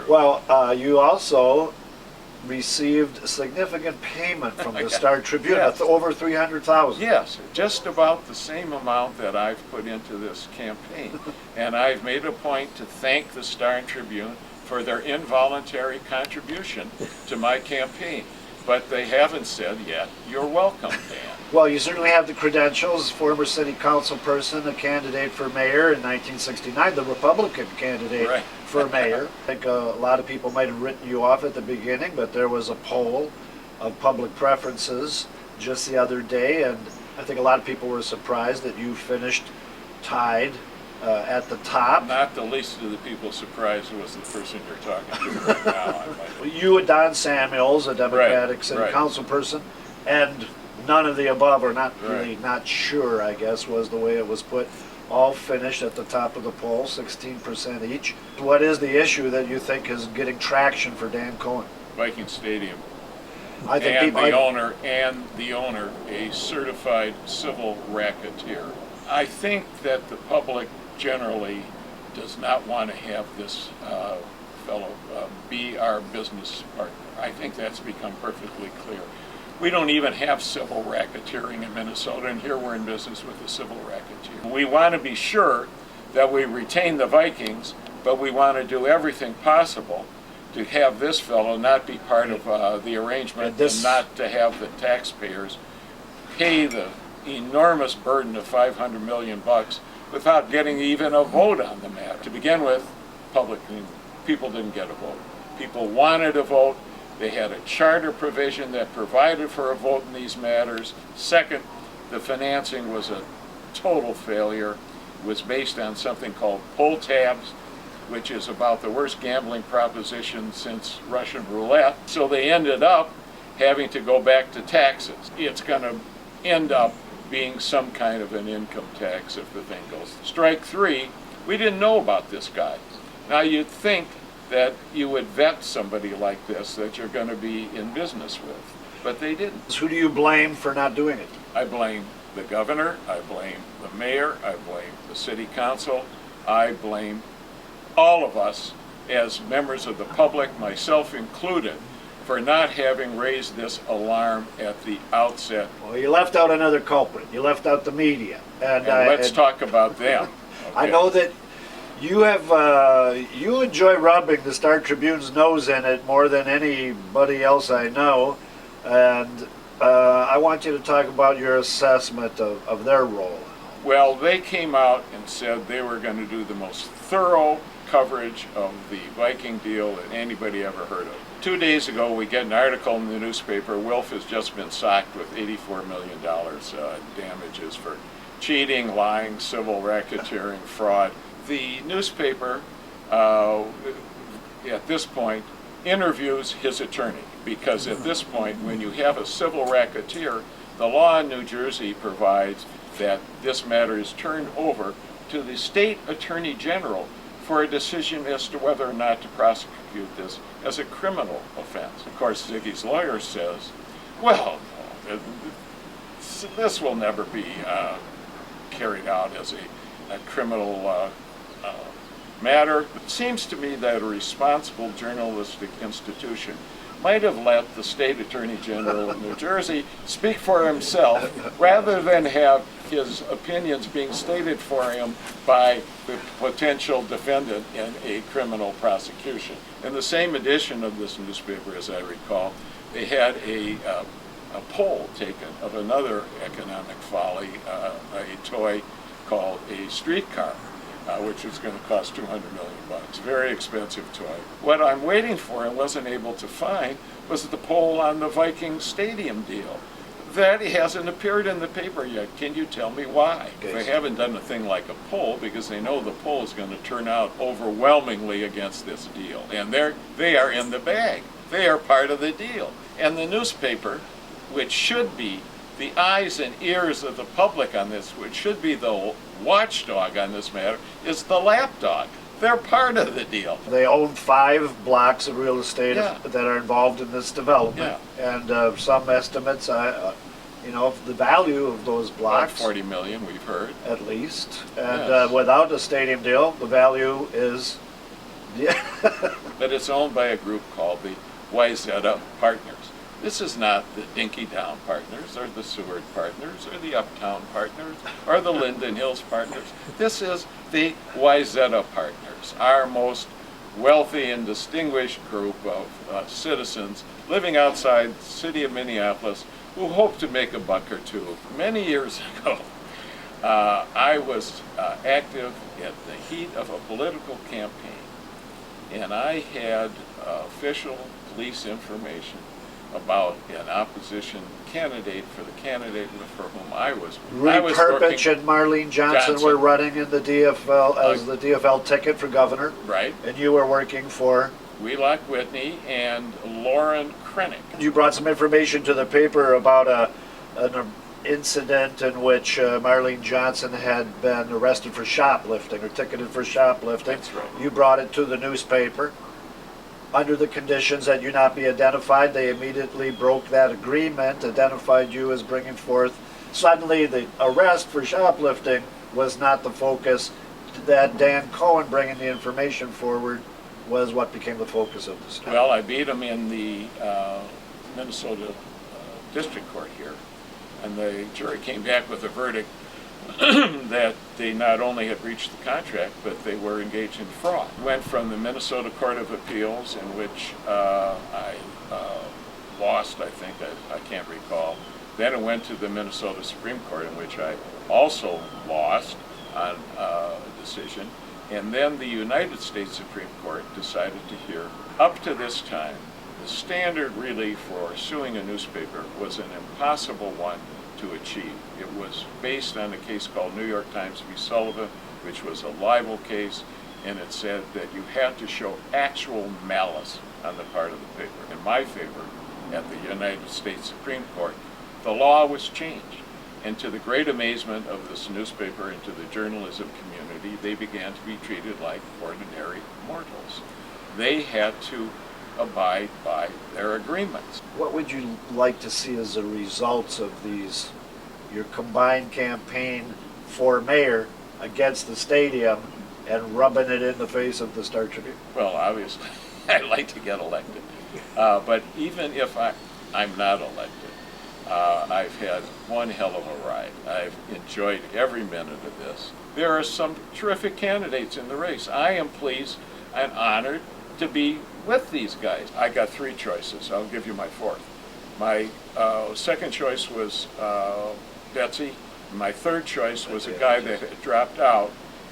Well, you also received significant payment from the Star Tribune, yes. over $300,000. Yes, just about the same amount that I've put into this campaign. And I've made a point to thank the Star Tribune for their involuntary contribution to my campaign. But they haven't said yet, "You're welcome, Dan." Well, you certainly have the credentials, former city council person, a candidate for mayor in 1969, the Republican candidate Right. for mayor. I think a lot of people might have written you off at the beginning, but there was a poll of public preferences just the other day, and I think a lot of people were surprised that you finished tied at the top. Not the least of the people surprised was the person you're talking to right now. You and Don Samuels, a Democratic Right, city right. council person, and none of the above, or not really, Right. not sure, I guess, was the way it was put, all finished at the top of the poll, 16% each. What is the issue that you think is getting traction for Dan Cohen? Viking Stadium. I think And people, the owner, a certified civil racketeer. I think that the public generally does not want to have this fellow be our business partner. I think that's become perfectly clear. We don't even have civil racketeering in Minnesota, and here we're in business with a civil racketeer. We want to be sure that we retain the Vikings, but we want to do everything possible to have this fellow not be part of the arrangement and not to have the taxpayers pay the enormous burden of $500 million without getting even a vote on the matter. To begin with, people didn't get a vote. People wanted a vote. They had a charter provision that provided for a vote in these matters. Second, the financing was a total failure. It was based on something called pull tabs, which is about the worst gambling proposition since Russian roulette. So they ended up having to go back to taxes. It's going to end up being some kind of an income tax if the thing goes. Strike three, we didn't know about this guy. Now you'd think that you would vet somebody like this that you're going to be in business with, but they didn't. who do you blame for not doing it? I blame the governor, I blame the mayor, I blame the city council, I blame all of us as members of the public, myself included, for not having raised this alarm at the outset. Well, you left out another culprit. You left out the media. And let's talk about them. Okay. I know that you have you enjoy rubbing the Star Tribune's nose in it more than anybody else I know, and I want you to talk about your assessment of their role. Well, they came out and said they were going to do the most thorough coverage of the Viking deal that anybody ever heard of. 2 days ago, we get an article in the newspaper, Wilf has just been socked with $84 million damages for cheating, lying, civil racketeering, fraud. The newspaper, at this point, interviews his attorney, because at this point, when you have a civil racketeer, the law in New Jersey provides that this matter is turned over to the state attorney general for a decision as to whether or not to prosecute this as a criminal offense. Of course, Ziggy's lawyer says, well, this will never be carried out as a criminal matter. It seems to me that a responsible journalistic institution might have let the state attorney general of New Jersey speak for himself rather than have his opinions being stated for him by the potential defendant in a criminal prosecution. In the same edition of this newspaper, as I recall, they had a poll taken of another economic folly, a toy called a streetcar, which was going to cost $200 million. Very expensive toy. What I'm waiting for and wasn't able to find was the poll on the Viking Stadium deal. That hasn't appeared in the paper yet. Can you tell me why? They haven't done a thing like a poll because they know the poll is going to turn out overwhelmingly against this deal. And they are in the bag. They are part of the deal. And the newspaper, which should be the eyes and ears of the public on this, which should be the watchdog on this matter, is the lapdog. They're part of the deal. They own 5 blocks of real estate that are involved in this development, and some estimates, the value of those blocks. About $40 million, we've heard. At least, and without a stadium deal, the value is but it's owned by a group called the Wayzata Partners. This is not the Dinky Down Partners, or the Seward Partners, or the Uptown Partners, or the Linden Hills Partners. This is the Wayzata Partners, our most wealthy and distinguished group of citizens living outside the city of Minneapolis who hope to make a buck or two. Many years ago, I was active at the heat of a political campaign, and I had official police information about an opposition candidate for the candidate for whom I was Perpich and Marlene Johnson were running in the DFL as the DFL ticket for governor. Right. And you were working for? Wheelock Whitney and Lauren Krennick. You brought some information to the paper about an incident in which Marlene Johnson had been arrested for shoplifting or ticketed for shoplifting. That's right. You brought it to the newspaper. Under the conditions that you not be identified, they immediately broke that agreement, identified you as bringing forth. Suddenly, the arrest for shoplifting was not the focus. That Dan Cohen bringing the information forward was what became the focus of the story. Well, I beat him in the Minnesota District Court here, and the jury came back with a verdict that they not only had breached the contract, but they were engaged in fraud. Went from the Minnesota Court of Appeals, in which I lost, I think, I can't recall. Then it went to the Minnesota Supreme Court, in which I also lost on a decision. And then the United States Supreme Court decided to hear. Up to this time, the standard really for suing a newspaper was an impossible one to achieve. It was based on a case called New York Times v. Sullivan, which was a libel case, and it said that you had to show actual malice on the part of the paper. In my favor, at the United States Supreme Court, the law was changed. And to the great amazement of this newspaper and to the journalism community, they began to be treated like ordinary mortals. They had to abide by their agreements. What would you like to see as a result of these, your combined campaign for mayor against the stadium and rubbing it in the face of the Star Tribune? Well, obviously, I'd like to get elected. But even if I'm not elected, I've had one hell of a ride. I've enjoyed every minute of this. There are some terrific candidates in the race. I am pleased and honored to be with these guys. I got three choices. I'll give you my fourth. My second choice was Betsy. My third choice was a guy that had dropped out,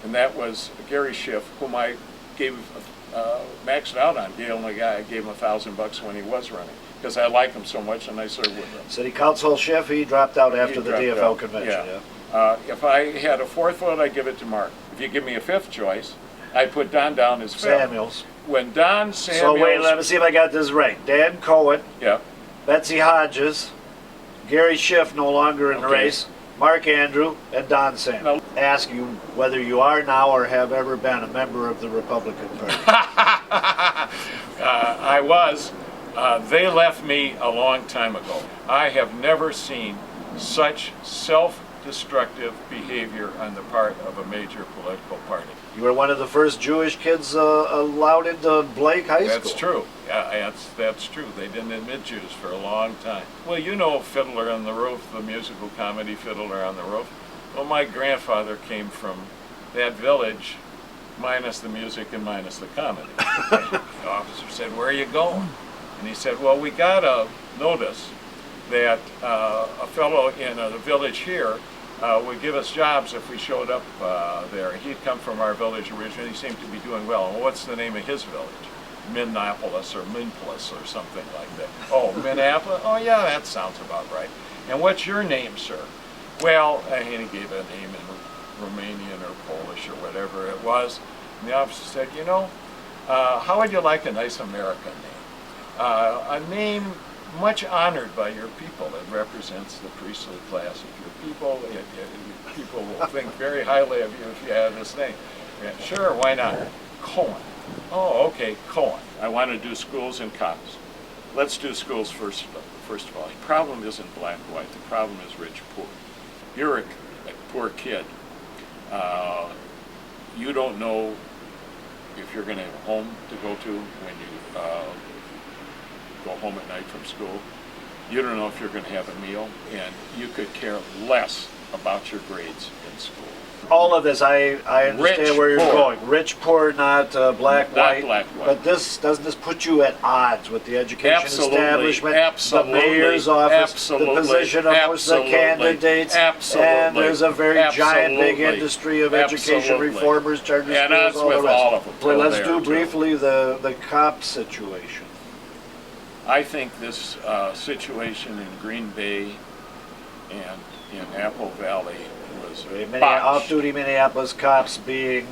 and that was Gary Schiff, whom I gave maxed out on. I gave him $1,000 when he was running, because I like him so much and I served with him. City Council Schiff, he dropped out after the DFL convention. Yeah. If I had a fourth vote, I'd give it to Mark. If you give me a fifth choice, I'd put Don down as fifth. Samuels. When Don Samuels... So wait, let me see if I got this right. Dan Cohen, yeah, Betsy Hodges, Gary Schiff no longer in the race, Mark Andrew, and Don Samuels. Ask you whether you are now or have ever been a member of the Republican Party. I was. They left me a long time ago. I have never seen such self-destructive behavior on the part of a major political party. You were one of the first Jewish kids allowed into Blake High School. That's true. Yeah, that's true. They didn't admit Jews for a long time. Well, you know Fiddler on the Roof, the musical comedy Fiddler on the Roof. Well, my grandfather came from that village, minus the music and minus the comedy. The officer said, "Where are you going?" And he said, "Well, we got a notice that a fellow in the village here would give us jobs if we showed up there. He'd come from our village originally. He seemed to be doing well. Well, what's the name of his village? Minneapolis or Minneapolis or something like that. Oh, Minneapolis? Oh, yeah, that sounds about right. And what's your name, sir? Well," and he gave a name in Romanian or Polish or whatever it was. And the officer said, "You know, how would you like a nice American name? A name much honored by your people. It represents the priestly class of your people. People will think very highly of you if you have this name." Yeah, "Sure, why not?" "Cohen." "Oh, okay, Cohen. I want to do schools and cops." Let's do schools first of all. The problem isn't black and white. The problem is rich, poor. You're a poor kid. You don't know if you're going to have a home to go to when you go home at night from school. You don't know if you're going to have a meal, and you could care less about your grades in school. All of this, I understand Rich, where you're poor. going. Rich, poor, not black, Not white. black, white. But doesn't this put you at odds with the education Absolutely, establishment, absolutely, the mayor's office, absolutely, the position of most of the absolutely, candidates, absolutely, and there's a very giant big absolutely, industry of education absolutely. reformers, charter And schools, us all the with rest. all of them, Well, let's there, do too. briefly the cop situation. I think this situation in Green Bay and in Apple Valley was botched. Off-duty Minneapolis cops being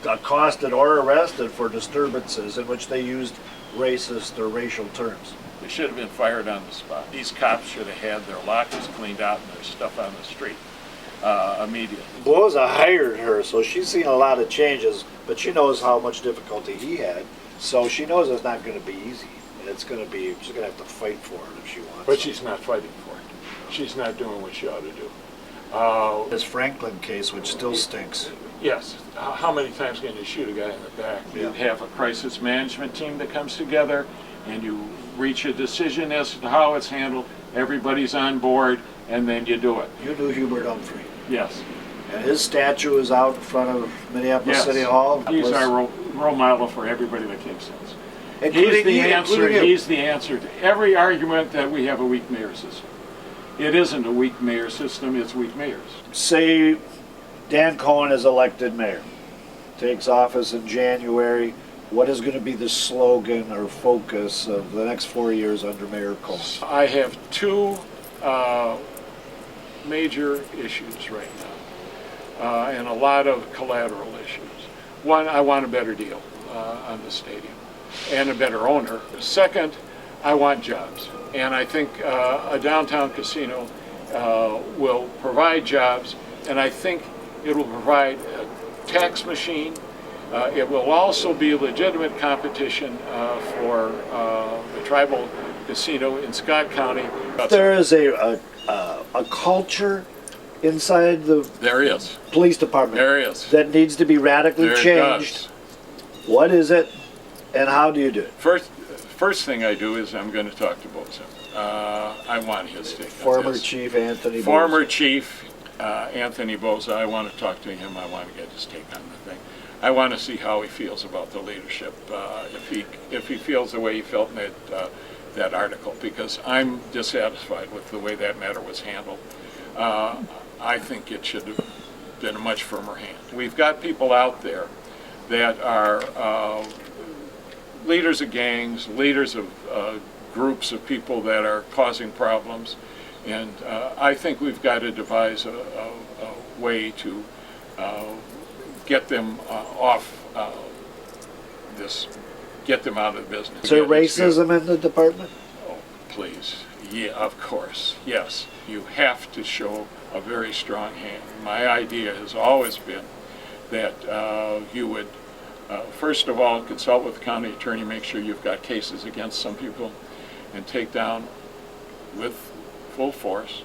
accosted or arrested for disturbances in which they used racist or racial terms. They should have been fired on the spot. These cops should have had their lockers cleaned out and their stuff on the street immediately. Boza hired her, so she's seen a lot of changes, but she knows how much difficulty he had, so she knows it's not going to be easy. It's going to be, she's going to have to fight for it if she wants. But she's not fighting for it. She's not doing what she ought to do. This Franklin case, which still stinks. Yes. How many times can you shoot a guy in the back? Yeah. You have a crisis management team that comes together and you reach a decision as to how it's handled. Everybody's on board, and then you do it. You knew Hubert Humphrey, Yes. and his statue is out in front of Minneapolis Yes. City Hall. He's our role model for everybody that takes sense. He's Including the you, answer. including you. He's the answer to every argument that we have a weak mayor system. It isn't a weak mayor system, it's weak mayors. Say Dan Cohen is elected mayor, takes office in January. What is going to be the slogan or focus of the next 4 years under Mayor Cohen? I have two major issues right now, and a lot of collateral issues. One, I want a better deal on the stadium and a better owner. Second, I want jobs. And I think a downtown casino will provide jobs, and I think it will provide a tax machine. It will also be legitimate competition for the tribal casino in Scott County. There is a culture inside the There is. police department There is. that needs to be radically There changed. does. What is it, and how do you do it? First thing I do is I'm going to talk to Boza. I want his take on Former this. Chief Anthony Former Boza. Chief Anthony Boza. I want to talk to him. I want to get his take on the thing. I want to see how he feels about the leadership. If he feels the way he felt in that article, because I'm dissatisfied with the way that matter was handled. I think it should have been a much firmer hand. We've got people out there that are leaders of gangs, leaders of groups of people that are causing problems, and I think we've got to devise a way to get them off get them out of the business. Is there racism in the department? Oh, please. Yeah, of course. Yes. You have to show a very strong hand. My idea has always been that you would, first of all, consult with the county attorney, make sure you've got cases against some people, and take down with full force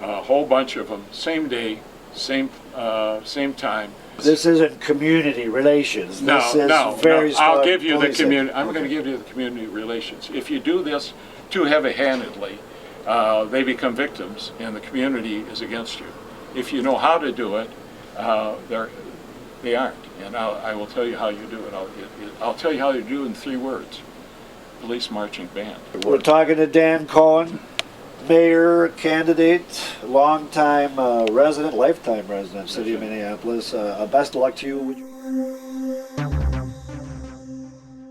a whole bunch of them, same day, same time. This isn't community relations. This is very I'll strong give you the policing. community. I'm going to give you the community relations. If you do this too heavy-handedly, they become victims, and the community is against you. If you know how to do it, they aren't. And I will tell you how you do it. I'll tell you how you do it in 3 words: police marching band. We're talking to Dan Cohen, mayor candidate, longtime resident, lifetime resident, city of Minneapolis. Best of luck to you.